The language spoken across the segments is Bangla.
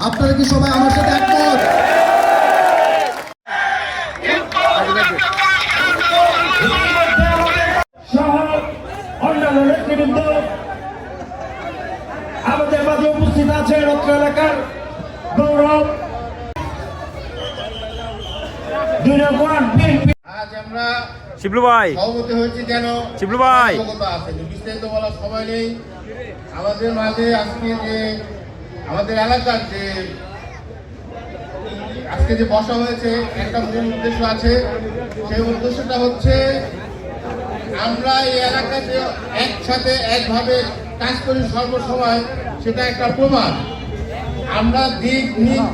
আপনারা কি সবাই আমার সাথে একমত? আমাদের মাঝে উপস্থিত আছে অত্র এলাকার গৌরব আজ আমরা শিবলু ভাই সভাপতি হয়েছি যেন শিবলু ভাই আছে বিস্তারিত বলার সময় নেই। আমাদের মাঝে আজকে যে আমাদের এলাকার যে আজকে যে বসা হয়েছে একটা মূল উদ্দেশ্য আছে। সেই উদ্দেশ্যটা হচ্ছে আমরা এই এলাকাতে একসাথে একভাবে কাজ করি সর্বসময়, সেটা একটা প্রমাণ। আমরা দিক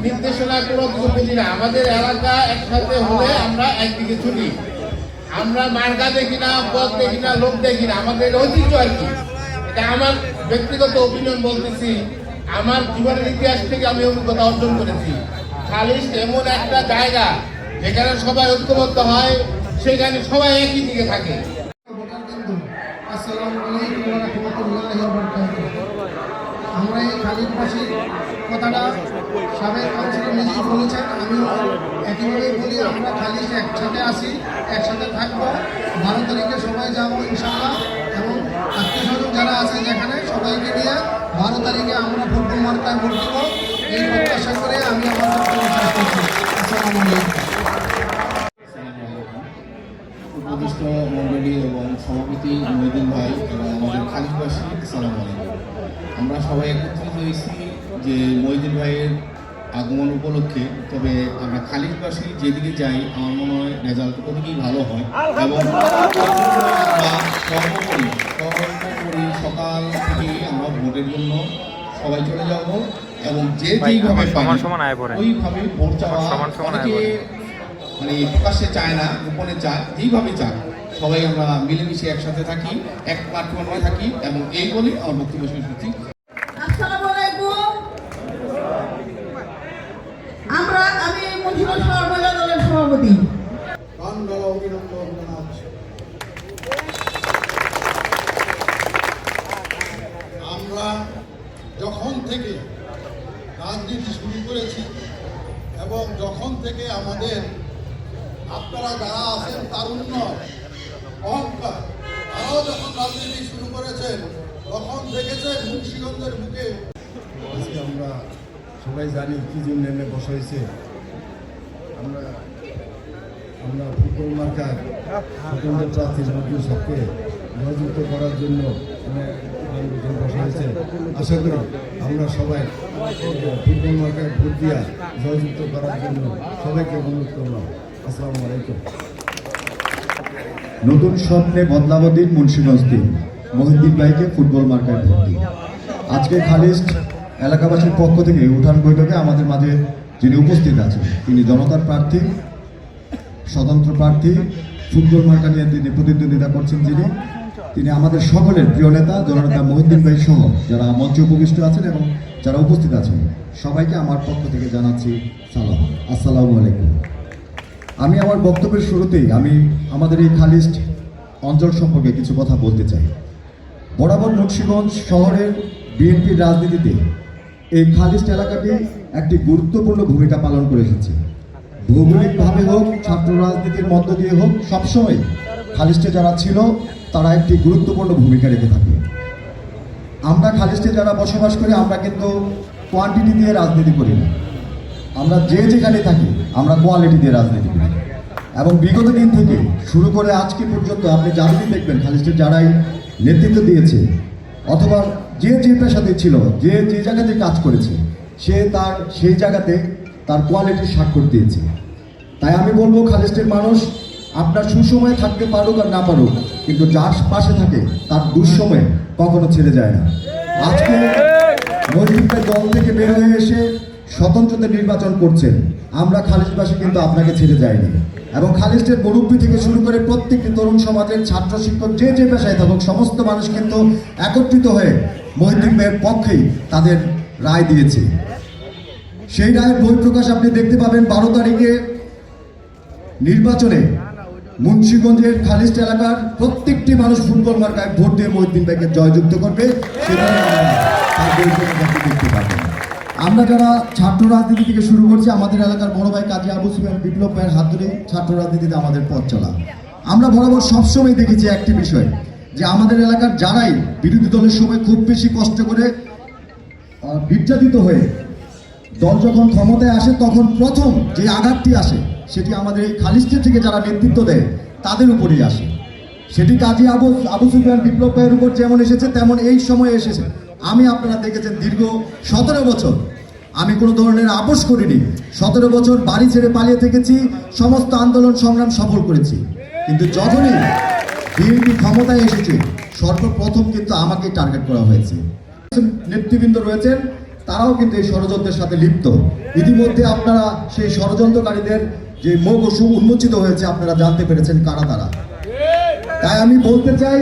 নির্দেশনা কোনো কিছু বুঝি না। আমাদের এলাকা একসাথে হলে আমরা একদিকে ছুটি। আমরা মার্কা দেখি না, পথ দেখি না, লোক দেখি না। আমাদের ঐতিহ্য আর কি, এটা আমার ব্যক্তিগত অপিনিয়ন বলতেছি। আমার জীবনের ইতিহাস থেকে আমি অভিজ্ঞতা অর্জন করেছি। খালিশ এমন একটা জায়গা যেখানে সবাই ঐক্যবদ্ধ হয়, সেখানে সবাই একই দিকে থাকে। আসসালামু আলাইকুম ওয়া রাহমাতুল্লাহি ওয়া বারাকাতুহু। আমরা এই খালিশবাসীর কথাটা সাবেক কাউন্সিলর নিজেই বলেছেন, আমিও একইভাবে বলি। আমরা খালিশ একসাথে আসি, একসাথে থাকবো। 12 তারিখে সবাই যাবো ইনশাআল্লাহ, এবং আত্মীয় স্বজন যারা আছে যেখানে সবাইকে নিয়ে 12 তারিখে আমরা ফুটবল মার্কায় ভোট দেবো, এই প্রত্যাশা করে আমি আমার বক্তব্য শেষ করছি। আসসালামু আলাইকুম। উপদেষ্ট মন্ডলী এবং সভাপতি মহিউদ্দিন ভাই এবং আমাদের খালিশবাসী, আসসালামু আলাইকুম। আমরা সবাই একত্রিত হয়েছি যে মহিউদ্দিন ভাইয়ের আগমন উপলক্ষে। তবে আমরা খালিশবাসী যেদিকে যাই আমার মনে হয় রেজাল্ট ওদিকেই ভালো হয়, এবং আমরা সর্বোপরি সকাল থেকে আমরা ভোটের জন্য সবাই চলে যাব, এবং যে যেইভাবে ওইভাবে ভোট চাওয়া অনেকে মানে প্রকাশ্যে চায় না, গোপনে চায়, যেইভাবে চায় সবাই আমরা মিলেমিশে একসাথে থাকি, এক প্ল্যাটফর্মে থাকি, এবং এই বলে আমার বক্তব্য শেষ করছি। আসসালামু আলাইকুম। আমি মুন্সিগঞ্জ শহর মহিলা দলের সভাপতি। আমরা যখন থেকে রাজনীতি শুরু করেছি এবং যখন থেকে আমাদের আপনারা যারা আছেন তারুণ্য অহংকার, তারাও যখন রাজনীতি শুরু করেছেন তখন দেখেছেন মুন্সিগঞ্জের বুকে। আজকে আমরা সবাই জানি কি জন্য এনে বসা হয়েছে। আমরা ফুটবল মার্কার স্বতন্ত্র প্রার্থী মজুর সবকে জয়যুক্ত করার জন্য বসা হয়েছে। আশা করি আমরা সবাই ফুটবল মার্কায় ভোট দিয়া জয়যুক্ত করার জন্য সবাইকে অনুরোধ করলাম। আসসালামু আলাইকুম। নতুন স্বপ্নে বদলাবো দিন মুন্সিগঞ্জ দিন, মহিউদ্দিন ভাইকে ফুটবল মার্কায় ভোট দিন। আজকে খালিশ এলাকাবাসীর পক্ষ থেকে উঠান বৈঠকে আমাদের মাঝে যিনি উপস্থিত আছেন তিনি জনতার প্রার্থী, স্বতন্ত্র প্রার্থী, ফুটবল মার্কা নিয়ে তিনি প্রতিদ্বন্দ্বিতা করছেন। তিনি আমাদের সকলের প্রিয় নেতা জননেতা মহিউদ্দিন ভাই সহ যারা মঞ্চে উপবিষ্ট আছেন এবং যারা উপস্থিত আছেন সবাইকে আমার পক্ষ থেকে জানাচ্ছি সালাম, আসসালামু আলাইকুম। আমি আমার বক্তব্যের শুরুতেই আমাদের এই খালিশ অঞ্চল সম্পর্কে কিছু কথা বলতে চাই। বরাবর মুন্সিগঞ্জ শহরের বিএনপির রাজনীতিতে এই খালিশ এলাকাটি একটি গুরুত্বপূর্ণ ভূমিকা পালন করে এসেছে। ভৌগোলিকভাবে হোক, ছাত্র রাজনীতির মধ্য দিয়ে হোক, সবসময় খালিশে যারা ছিল তারা একটি গুরুত্বপূর্ণ ভূমিকা রেখে থাকে। আমরা খালিশে যারা বসবাস করি আমরা কিন্তু কোয়ান্টিটি দিয়ে রাজনীতি করি না, আমরা যে যেখানে থাকি আমরা কোয়ালিটি দিয়ে রাজনীতি করি। এবং বিগত দিন থেকে শুরু করে আজকে পর্যন্ত আপনি যাদেরই দেখবেন খালিশের যারাই নেতৃত্ব দিয়েছে অথবা যে যে পেশাতে ছিল, যে যে জায়গাতে কাজ করেছে, সে তার সেই জায়গাতে তার কোয়ালিটির স্বাক্ষর দিয়েছে। তাই আমি বলবো খালিশের মানুষ আপনার সুসময়ে থাকতে পারুক আর না পারুক, কিন্তু যার পাশে থাকে তার দুঃসময়ে কখনো ছেড়ে যায় না। আজকে মহিউদ্দিন দল থেকে বের হয়ে এসে স্বতন্ত্রতা নির্বাচন করছেন, আমরা খালিশবাসী কিন্তু আপনাকে ছেড়ে যায়নি। এবং খালিশের মুরব্বী থেকে শুরু করে প্রত্যেকটি তরুণ সমাজের ছাত্র শিক্ষক যে যে পেশায় থাকুক সমস্ত মানুষ কিন্তু একত্রিত হয়ে মহিউদ্দিন ভাইয়ের পক্ষেই তাদের রায় দিয়েছে। সেই রায়ের বহিঃপ্রকাশ আপনি দেখতে পাবেন 12 তারিখে নির্বাচনে। মুন্সিগঞ্জের খালিশ এলাকার প্রত্যেকটি মানুষ ফুটবল মার্কায় ভোট দিয়ে মহিউদ্দিন ভাইকে জয়যুক্ত করবে, সেটা দেখতে পাবেন। আমরা যারা ছাত্র রাজনীতি থেকে শুরু করছি, আমাদের এলাকার বড় ভাই কাজী আবু সুফিয়ান বিপ্লব ভাইয়ের হাত ধরে ছাত্র রাজনীতিতে আমাদের পথ চলা। আমরা বরাবর সবসময় দেখেছি একটি বিষয়, যে আমাদের এলাকার যারাই বিরোধী দলের সময় খুব বেশি কষ্ট করে নির্যাতিত হয়ে দল যখন ক্ষমতায় আসে, তখন প্রথম যে আঘাতটি আসে সেটি আমাদের এই খালিস্টের থেকে যারা নেতৃত্ব দেয় তাদের উপরেই আসে। সেটি কাজী আবু সুফিয়ান বিপ্লব ভাইয়ের উপর যেমন এসেছে তেমন এই সময়ে এসেছে। আমি আপনারা দেখেছেন দীর্ঘ 17 বছর আমি কোনো ধরনের আপোষ করিনি। 17 বছর বাড়ি ছেড়ে পালিয়ে থেকেছি, সমস্ত আন্দোলন সংগ্রাম সফল করেছি। কিন্তু যখনই বিএনপি ক্ষমতায় এসেছে, সর্বপ্রথম কিন্তু আমাকে টার্গেট করা হয়েছে। নেতৃবৃন্দ রয়েছেন, তারাও কিন্তু এই ষড়যন্ত্রের সাথে লিপ্ত। ইতিমধ্যে আপনারা সেই ষড়যন্ত্রকারীদের যে মুখ উন্মোচিত হয়েছে, আপনারা জানতে পেরেছেন কারা তারা। তাই আমি বলতে চাই,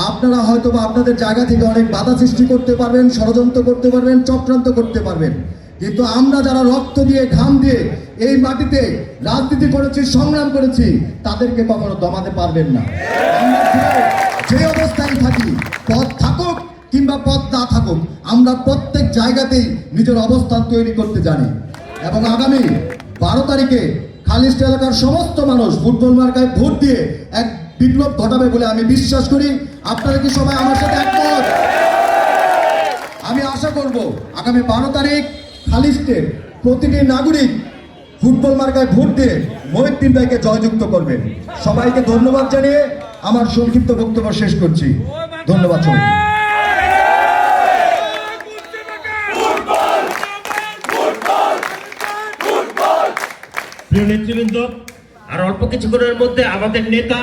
আপনারা হয়তো বা আপনাদের জায়গা থেকে অনেক বাধা সৃষ্টি করতে পারবেন, ষড়যন্ত্র করতে পারবেন, চক্রান্ত করতে পারবেন, কিন্তু আমরা যারা রক্ত দিয়ে ঘাম দিয়ে এই মাটিতে রাজনীতি করেছি, সংগ্রাম করেছি, তাদেরকে কখনো দমাতে পারবেন না। আমরা যে অবস্থায় থাকি, পথ থাকুক কিংবা পথ না থাকুক, আমরা প্রত্যেক জায়গাতেই নিজের অবস্থান তৈরি করতে জানি। এবং আগামী 12 তারিখে খালিস্ট এলাকার সমস্ত মানুষ ফুটবল মার্কায় ভোট দিয়ে এক বিপ্লব ঘটাবে বলে আমি বিশ্বাস করি। আপনারা কি সবাই আমার সাথে একমত? আমি আশা করব আগামী 12 তারিখ খালিস্টের প্রতিটি নাগরিক ফুটবল মার্কায় ভোট দিয়ে মহিউদ্দিন ভাইকে জয়যুক্ত করবেন। সবাইকে ধন্যবাদ জানিয়ে আমার সংক্ষিপ্ত বক্তব্য শেষ করছি। ধন্যবাদ সবাইকে। প্রিয় নেতৃবৃন্দ, আর অল্প কিছুক্ষণের মধ্যে আমাদের নেতা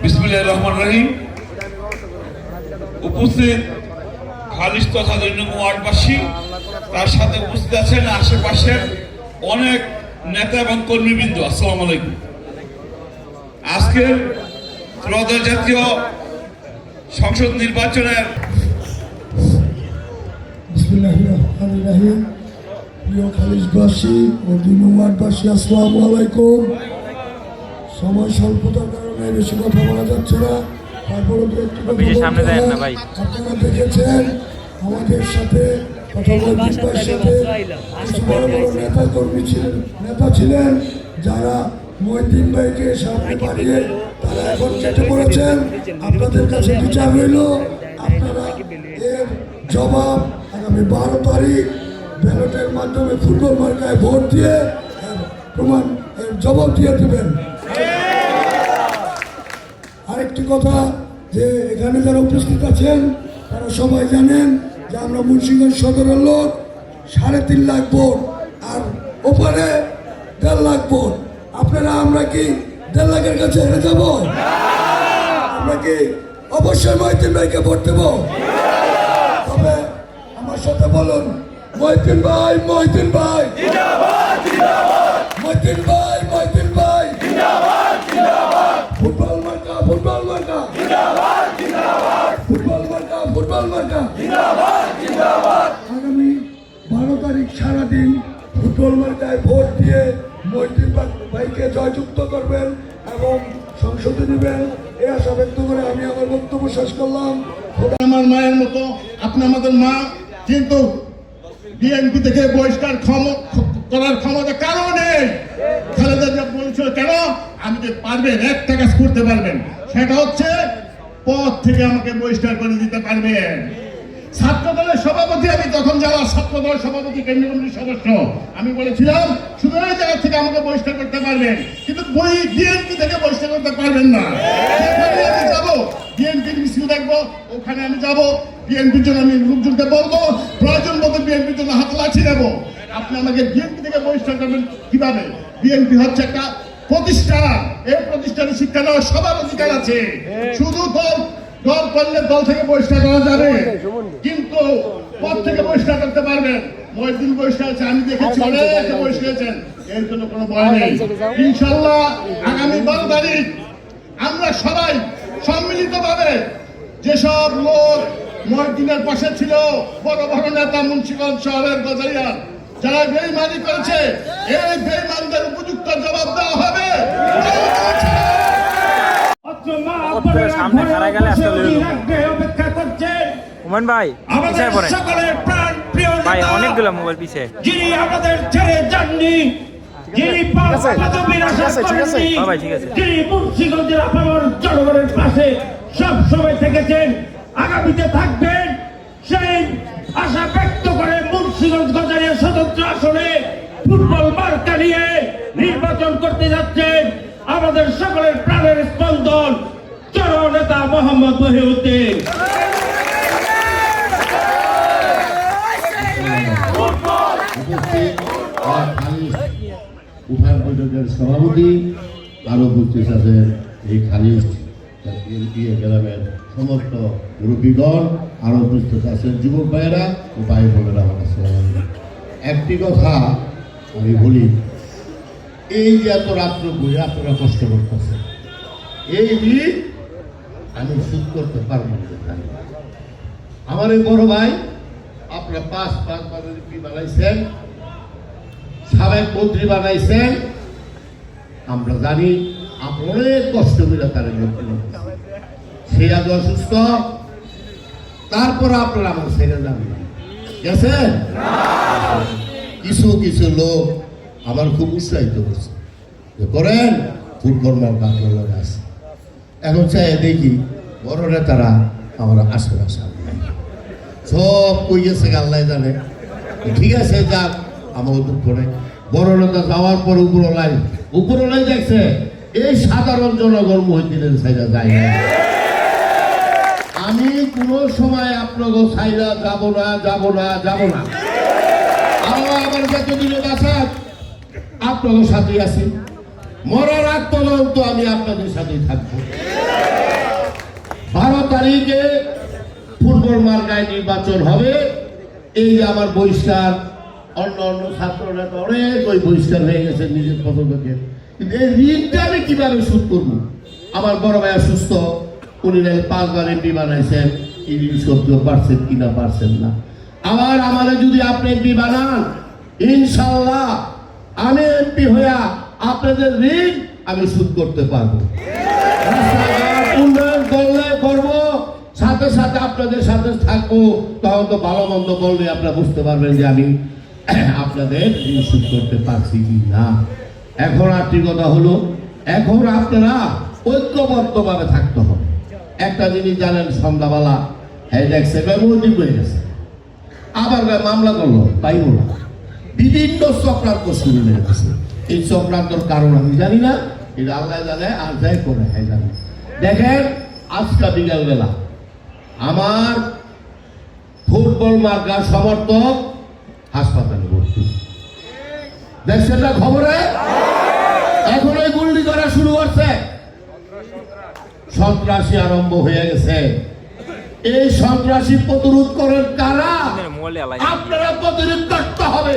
বিসমিল্লাহির রহমানির রহিম। উপস্থিত খালিশ তথা দৈনিক ওয়ার্ডবাসী, তার সাথে উপস্থিত আছেন আশেপাশের অনেক নেতা এবং কর্মীবৃন্দ, আসসালামু আলাইকুম। আজকের ত্রয়োদশ জাতীয় সংসদ নির্বাচনের বিসমিল্লাহির রহমানির রহিম। প্রিয় খালিশবাসী ও ওয়ার্ডবাসী, আসসালামু আলাইকুম। সময় স্বল্পতার কারণে বেশি কথা বলা যাচ্ছে না, তারপরে সামনে যায় না ভাই। আপনারা দেখেছেন আমাদের সাথে কথা বলতে সাথে কিছু বড় বড় নেতা কর্মী ছিলেন, নেতা ছিলেন, যারা মহিউদ্দিন ভাইকে সামনে বাড়িয়ে তারা এখন কেটে পড়েছেন। আপনাদের কাছে বিচার রইল, আপনারা এর জবাব আগামী 12 তারিখ ব্যালটের মাধ্যমে ফুটবল মার্কায় ভোট দিয়ে প্রমাণ এর জবাব দিয়ে দেবেন। আরেকটি কথা, যে এখানে যারা উপস্থিত আছেন তারা সবাই জানেন যে আমরা মুন্সিগঞ্জ সদরের লোক। 3.5 লাখ ভোট আর ওপারে 1.5 লাখ ভোট। আপনারা আমরা কি 1.5 লাখের কাছে হেরে যাব? আমরা কি অবশ্যই মহিউদ্দিন ভাইকে ভোট দেব? তবে আমার সাথে বলুন, মহিউদ্দিন ভাই, মহিউদ্দিন ভাই, মহিউদ্দিন ভাই, মহিউদ্দিন ভাই, ফুটবল মার্কা, ফুটবল মার্কা, ফুটবল মার্কা, ফুটবল মার্কা। আগামী 12 তারিখ সারাদিন ফুটবল মার্কায় ভোট দিয়ে মহিউদ্দিন ভাইকে জয়যুক্ত করবেন এবং সংসদে নেবেন, এই আশা ব্যক্ত করে আমি আমার বক্তব্য শেষ করলাম। আমার মায়ের মতো আপনি আমাদের মা, কিন্তু বিএনপি থেকে বহিষ্কার করার ক্ষমতা কারো নেই। খালেদা জিয়া বলছিল কেন, আমি যে পারবেন, একটা কাজ করতে পারবেন, সেটা হচ্ছে পদ থেকে আমাকে বহিষ্কার করে দিতে পারবেন। ছাত্র দলের সভাপতি আমি তখন যাওয়া, ছাত্র দলের সভাপতি, কেন্দ্রীয় কমিটির সদস্য, আমি বলেছিলাম শুধু এই জায়গা থেকে আমাকে বহিষ্কার করতে পারবেন, কিন্তু বিএনপি থেকে বহিষ্কার করতে পারবেন না। সেখানে আমি যাবো, বিএনপির মিছিল দেখবো, ওখানে আমি যাবো, বিএনপির জন্য আমি লোকজনকে বলবো, প্রয়োজন মতো বিএনপির জন্য হাত লাঠি নেবো। আপনি আমাকে বিএনপি থেকে বহিষ্কার করবেন কিভাবে? বিএনপি হচ্ছে একটা প্রতিষ্ঠান, এই প্রতিষ্ঠানে শিক্ষা নেওয়ার সবার অধিকার আছে। শুধু দল করলে দল থেকে বহিষ্কার করা যাবে, কিন্তু পদ থেকে বহিষ্কার করতে পারবেন। মহিউদ্দিন বহিষ্কার আছে, আমি দেখেছি অনেকে বহিষ্কার হয়েছেন, এর জন্য কোনো ভয় নেই। ইনশাল্লাহ আগামী 12 তারিখ আমরা সবাই সম্মিলিতভাবে, যেসব লোক মহিউদ্দিনের পাশে ছিল, বড় বড় নেতা মুন্সিগঞ্জ শহরের গজারিয়ার, যারা বেইমানি করেছে, এই বেইমানদের উপযুক্ত জবাব দেওয়া হবে। সামনে খারাপ গেলে আসলে ও হুমান ভাই আমাদের পিছায় পড়েন সকলের প্রাণ প্রিয় ভাই নেতা, অনেকগুলো মোবাইল পিছে যিনি আমাদের ছেড়ে যাননি, যিনি পদবীর আশা করেননি, ভাই, ঠিক আছে। যিনি মুন্সিগঞ্জের আপামর জনগণের পাশে সব সময় থেকেছেন, আগামীতে থাকবেন, সেই আশা ব্যক্ত করে মুন্সিগঞ্জ গজারিয়া স্বতন্ত্র আসনে ফুটবল মার্কা নিয়ে নির্বাচন করতে যাচ্ছেন আমাদের সকলের প্রাণের স্পন্দন জননেতা মোহাম্মদ মহিউদ্দিন। উপস্থিত আর খালিশ উঠান বৈঠকের সভাপতি আরও উপস্থিত আছেন এই খালিশ গ্রামের সমস্ত মুরব্বীগণ, আরও উপস্থিত আছেন যুবক ভাইয়েরা ও ভাই বোনেরা। আমার একটি কথা আমি বলি, এই যে এত রাত্র বই আপনারা কষ্ট করতেছে, এই ঋণ আমি শোধ করতে পারবো না। আমার এই বড় ভাই আপনারা 5 বারের এমপি বানাইছেন, সাবেক মন্ত্রী বানাইছেন, আমরা জানি আপনি অনেক কষ্ট করে তার সে আজ অসুস্থ, তারপর আপনারা আমার ছেড়ে যাবেন গেছেন। কিছু কিছু লোক আমার খুব উৎসাহিত করছে যে করেন ফুটবল মার্কা আপনার লোক আছে। এখন চাই দেখি বড় নেতারা আমরা আশেপাশে সব কই গেছে আল্লাহ জানে। ঠিক আছে, যাক, আমার দুঃখ নেই। বড় নেতা যাওয়ার পর উপরলাই দেখছে এই সাধারণ জনগণ মহিদিনের সাইডা যায় না। আমি কোনো সময় আপনাকে সাইডা যাব না। আমার যতদিনে বাসা আপনাদের সাথে আছি, মরার আগ পর্যন্ত আমি আপনাদের সাথেই থাকবো। 12 তারিখে ফুটবল মার্কায় নির্বাচন হবে। এই যে আমার বহিষ্কার, অন্য ছাত্র নেতা অনেক ওই বহিষ্কার হয়ে গেছে নিজের পছন্দকে, কিন্তু এই ঋণটা আমি কিভাবে শোধ করবো? আমার বড় ভাই অসুস্থ, উনি 5 বার এমপি বানাইছেন, এই ঋণ শোধ পারছেন কিনা পারছেন না। আবার আমাদের যদি আপনি এমপি বানান, ইনশাল্লাহ আমি এমপি হইয়া আপনাদের ঋণ আমি শোধ করতে পারবো। রাস্তাঘাট উন্নয়ন করলে করবো, সাথে সাথে আপনাদের সাথে থাকবো। তখন তো ভালো মন্দ বললে আপনারা বুঝতে পারবেন যে আমি আপনাদের ঋণ শোধ করতে পারছি কি না। এখন আরেকটি কথা হলো, এখন আপনারা ঐক্যবদ্ধভাবে থাকতে হবে। একটা জিনিস জানেন, সন্ধ্যাবেলা দেখছে মন্দির হয়ে গেছে, আবার মামলা করলো, পাইব না, বিভিন্ন চক্রান্ত শুরু হয়ে গেছে। এই চক্রান্তর কারণ আমি জানি না, এটা আল্লাহ জানে, আর যাই করে জানে। দেখেন, আজকা বিকাল বেলা আমার ফুটবল মার্কার সমর্থক হাসপাতালে ভর্তি, দেখছেন না খবরে? এখন ওই গুলি করা শুরু করছে, সন্ত্রাসী আরম্ভ হয়ে গেছে। এই সন্ত্রাসী প্রতিরোধ করেন কারা? আপনারা প্রতিরোধ করতে হবে।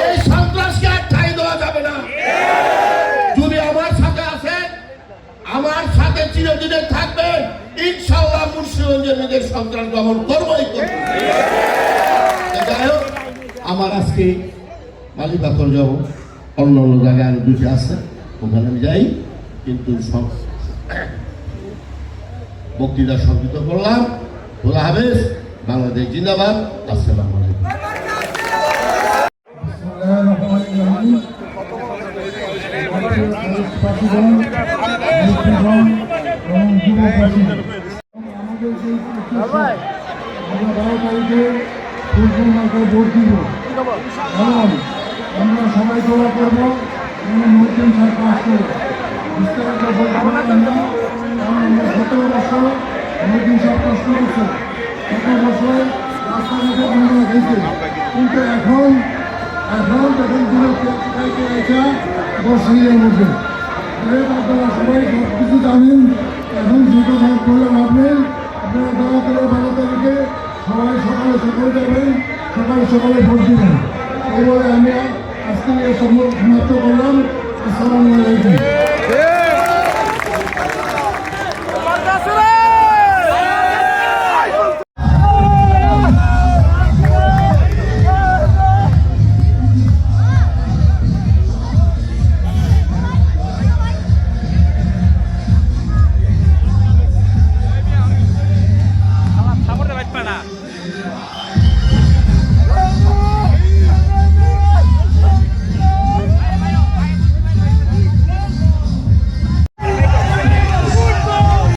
এই সন্ত্রাসকে আর ঠাঁই দেওয়া যাবে না। যদি আমার সাথে আছেন, আমার সাথে চিরদিনে থাকবেন, ইনশাআল্লাহ মুন্সিগঞ্জের নিজের সন্ত্রাস দমন করবই করব। যাই হোক, আমার আজকে মালিবাতর যাব, অন্য জায়গায় আরো 2টি আছে, ওখানে আমি যাই, কিন্তু বক্তৃতা সংযুক্ত করলাম। খোদা হাফেজ, বাংলাদেশ জিন্দাবাদ। আসসালামু আলাইকুম। আমরা সবাই দোয়া করবো নতুন সরকার আসলে বিস্তারিত বলতে পারবেন না, কারণ আমরা 17 বছর নতুন সরকার শুরু করছে, 17 বছর রাস্তাঘাটে আমরা গেছি, কিন্তু এখন দেখেন বর্ষিয়ে মধ্যে আপনারা সবাই সব কিছু জানেন। এখন দুটো ভাগ করলে লাভ নেই, আপনারা দয়া করে 12 তারিখে সবাই সকালে যাবেন, সকালে ভোট দিবেন। এবারে আমি আজকে সমাপ্ত করলাম। আসসালামু আলাইকুম।